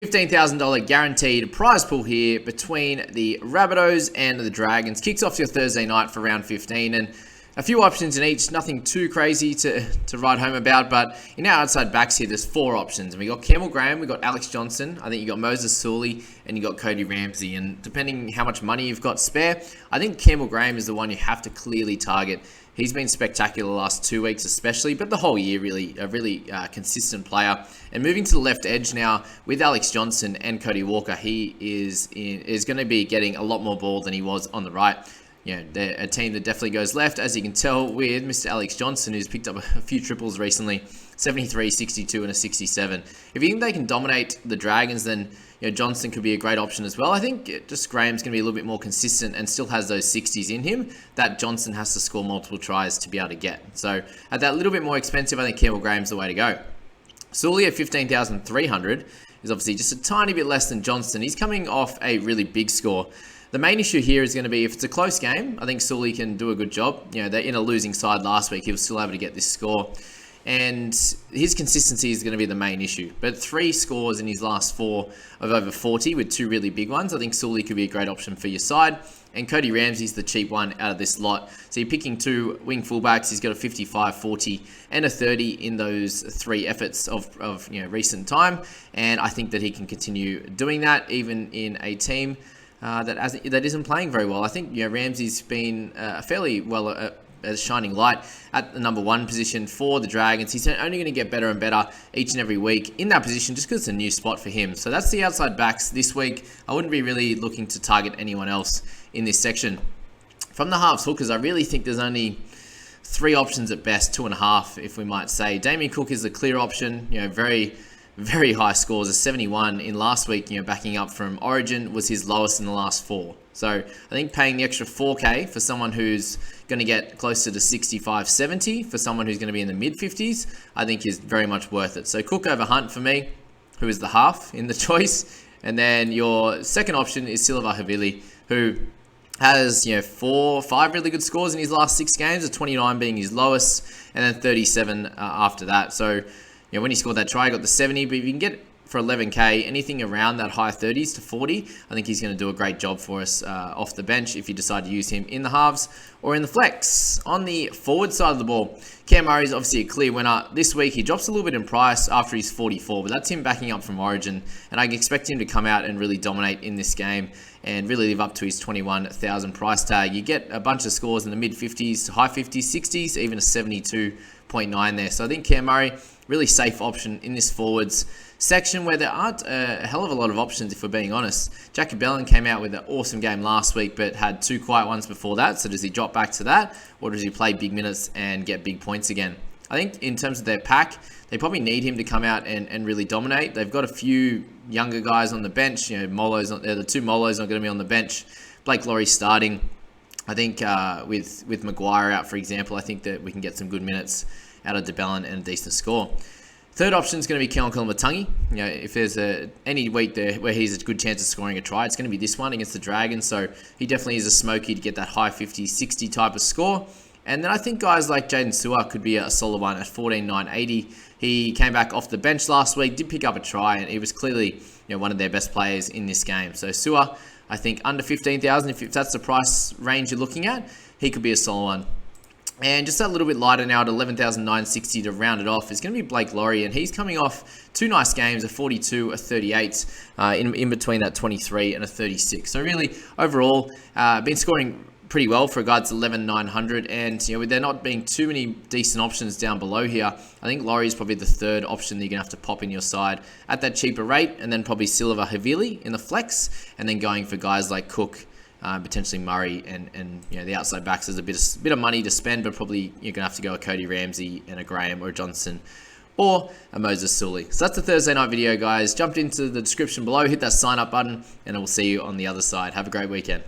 $15,000 guaranteed prize pool here between the Rabbitohs and the Dragons. Kicks off your Thursday night for round 15, and a few options in each, nothing too crazy to write home about, but in our outside backs here, there's 4 options. And we got Campbell Graham, we got Alex Johnson, I think you got Moses Sully, and you got Cody Ramsey. And depending how much money you've got spare, I think Campbell Graham is the one you have to clearly target. He's been spectacular the last 2 weeks especially, but the whole year really, a really consistent player. And moving to the left edge now with Alex Johnson and Cody Walker, he is going to be getting a lot more ball than he was on the right. You know, they're a team that definitely goes left, as you can tell with Mr. Alex Johnson, who's picked up a few triples recently, 73, 62, and a 67. If you think they can dominate the Dragons, then Johnson could be a great option as well. I think just Graham's going to be a little bit more consistent and still has those 60s in him that Johnson has to score multiple tries to be able to get. So at that little bit more expensive, I think Campbell Graham's the way to go. Sully at 15,300 is obviously just a tiny bit less than Johnson. He's coming off a really big score. The main issue here is going to be if it's a close game, I think Sully can do a good job. They're in a losing side last week. He was still able to get this score. And his consistency is going to be the main issue. But 3 scores in his last 4 of over 40 with 2 really big ones. I think Sully could be a great option for your side. And Cody Ramsey's the cheap one out of this lot. So you're picking 2 wing fullbacks. He's got a 55, 40, and a 30 in those 3 efforts of recent time. And I think that he can continue doing that even in a team that isn't playing very well. I think Ramsey's been fairly well a shining light at the number 1 position for the Dragons. He's only going to get better and better each and every week in that position just because it's a new spot for him. So that's the outside backs this week. I wouldn't be really looking to target anyone else in this section. From the halves hookers, I really think there's only 3 options at best, 2.5 if we might say. Damien Cook is the clear option, very high scores, a 71 in last week, backing up from Origin was his lowest in the last 4. So I think paying the extra 4K for someone who's going to get closer to 65, 70, for someone who's going to be in the mid-50s, I think is very much worth it. So Cook over Hunt for me, who is the half in the choice. And then your second option is Silva Havili, who has 4 or 5 really good scores in his last 6 games, a 29 being his lowest, and then 37 after that. So when he scored that try, he got the 70, but if you can get for 11K, anything around that high 30s to 40, I think he's going to do a great job for us off the bench if you decide to use him in the halves or in the flex. On the forward side of the ball, Cam Murray's obviously a clear winner. This week, he drops a little bit in price after he's 44, but that's him backing up from Origin, and I expect him to come out and really dominate in this game and really live up to his 21,000 price tag. You get a bunch of scores in the mid-50s to high 50s, 60s, even a 72.9 there. So I think Cam Murray, really safe option in this forwards section where there aren't a hell of a lot of options, if we're being honest. Jackie Bellin came out with an awesome game last week, but had 2 quiet ones before that. So does he drop back to that, or does he play big minutes and get big points again? I think in terms of their pack, they probably need him to come out and really dominate. They've got a few younger guys on the bench. Molo's not there. The 2 Molos not going to be on the bench. Blake Laurie starting. I think with Maguire out, for example, I think that we can get some good minutes out of DeBellin and a decent score. Third option is going to be Keon Koloamatangi. If there's any week there where he's a good chance of scoring a try, it's going to be this one against the Dragons. So he definitely is a smoky to get that high 50, 60 type of score. And then I think guys like Jaden Sewer could be a solid one at 14,980. He came back off the bench last week, did pick up a try, and he was clearly one of their best players in this game. So Sewer, I think under 15,000, if that's the price range you're looking at, he could be a solid one. And just a little bit lighter now at 11,960 to round it off is going to be Blake Laurie, and he's coming off 2 nice games, a 42, a 38, in between that 23 and a 36. So really, overall, been scoring pretty well for a guy that's 11,900, and with there not being too many decent options down below here, I think Laurie is probably the third option that you're going to have to pop in your side at that cheaper rate, and then probably Silva Havili in the flex, and then going for guys like Cook, potentially Murray, and the outside backs is a bit of money to spend, but probably you're gonna have to go a Cody Ramsey and a Graham or a Johnson or a Moses Sully. So that's the Thursday night video, guys. Jump into the description below, hit that sign up button, and I will see you on the other side. Have a great weekend.